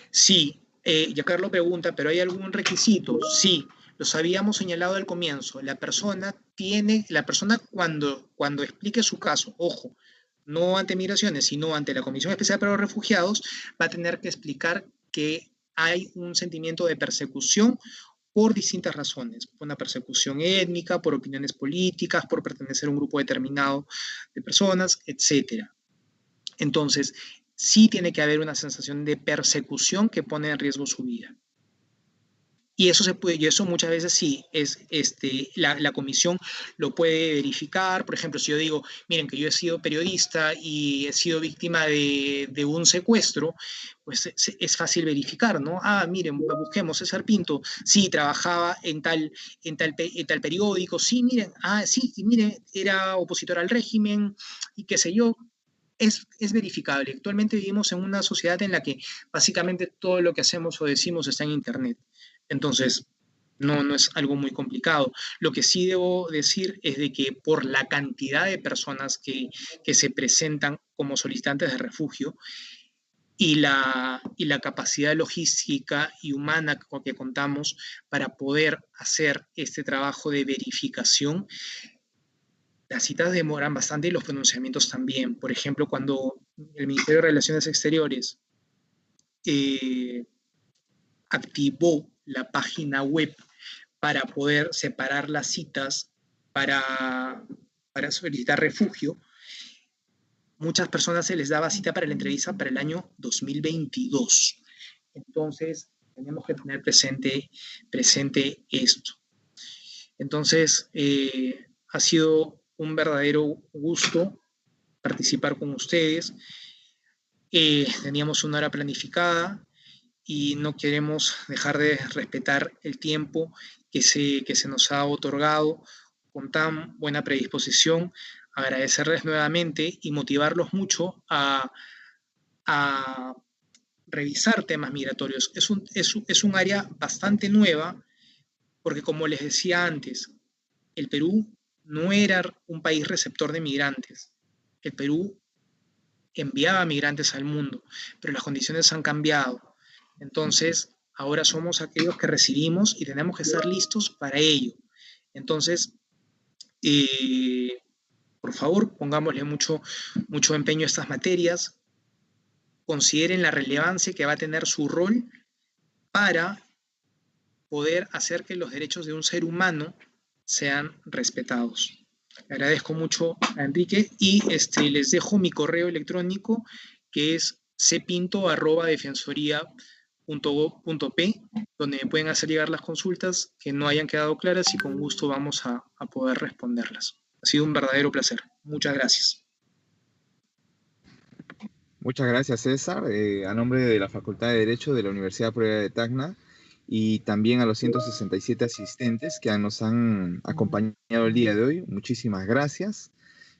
Sí, Giancarlo pregunta, ¿pero hay algún requisito? Sí, los habíamos señalado al comienzo. La persona cuando explique su caso, ojo, no ante migraciones, sino ante la Comisión Especial para los Refugiados, va a tener que explicar que hay un sentimiento de persecución por distintas razones, por una persecución étnica, por opiniones políticas, por pertenecer a un grupo determinado de personas, etc. Entonces, sí tiene que haber una sensación de persecución que pone en riesgo su vida. Y eso se puede, y eso muchas veces sí es la comisión lo puede verificar. Por ejemplo, si yo digo, miren que yo he sido periodista y he sido víctima de un secuestro, pues es fácil verificar, ¿no? Ah, miren, busquemos César Pinto, sí, trabajaba en tal periódico, sí, miren, ah, sí, y miren, era opositor al régimen y qué sé yo. Es verificable. Actualmente vivimos en una sociedad en la que básicamente todo lo que hacemos o decimos está en Internet. Entonces, no es algo muy complicado. Lo que sí debo decir es de que por la cantidad de personas que se presentan como solicitantes de refugio y la capacidad logística y humana con que contamos para poder hacer este trabajo de verificación, las citas demoran bastante y los pronunciamientos también. Por ejemplo, cuando el Ministerio de Relaciones Exteriores eh, activó la página web para poder separar las citas para solicitar refugio, muchas personas se les daba cita para la entrevista para el año 2022. Entonces, tenemos que tener presente esto. Entonces, ha sido un verdadero gusto participar con ustedes. Teníamos una hora planificada y no queremos dejar de respetar el tiempo que se nos ha otorgado con tan buena predisposición. Agradecerles nuevamente y motivarlos mucho a revisar temas migratorios. Es un área bastante nueva porque, como les decía antes, el Perú no era un país receptor de migrantes. El Perú enviaba migrantes al mundo, pero las condiciones han cambiado. Entonces, ahora somos aquellos que recibimos y tenemos que estar listos para ello. Entonces, por favor, pongámosle mucho empeño a estas materias, consideren la relevancia que va a tener su rol para poder hacer que los derechos de un ser humano sean respetados. Le agradezco mucho a Enrique y les dejo mi correo electrónico que es cepinto@defensoría.gov.p, donde me pueden hacer llegar las consultas que no hayan quedado claras y con gusto vamos a poder responderlas. Ha sido un verdadero placer. Muchas gracias. Muchas gracias, César. A nombre de la Facultad de Derecho de la Universidad Peruana de Tacna y también a los 167 asistentes que nos han acompañado el día de hoy, muchísimas gracias.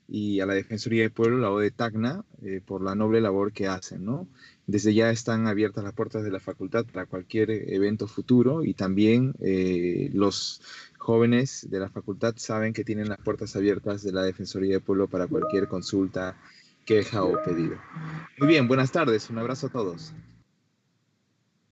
Y a la Defensoría del Pueblo, la O de Tacna, por la noble labor que hacen, ¿no? Desde ya están abiertas las puertas de la facultad para cualquier evento futuro y también los jóvenes de la facultad saben que tienen las puertas abiertas de la Defensoría del Pueblo para cualquier consulta, queja o pedido. Muy bien, buenas tardes, un abrazo a todos.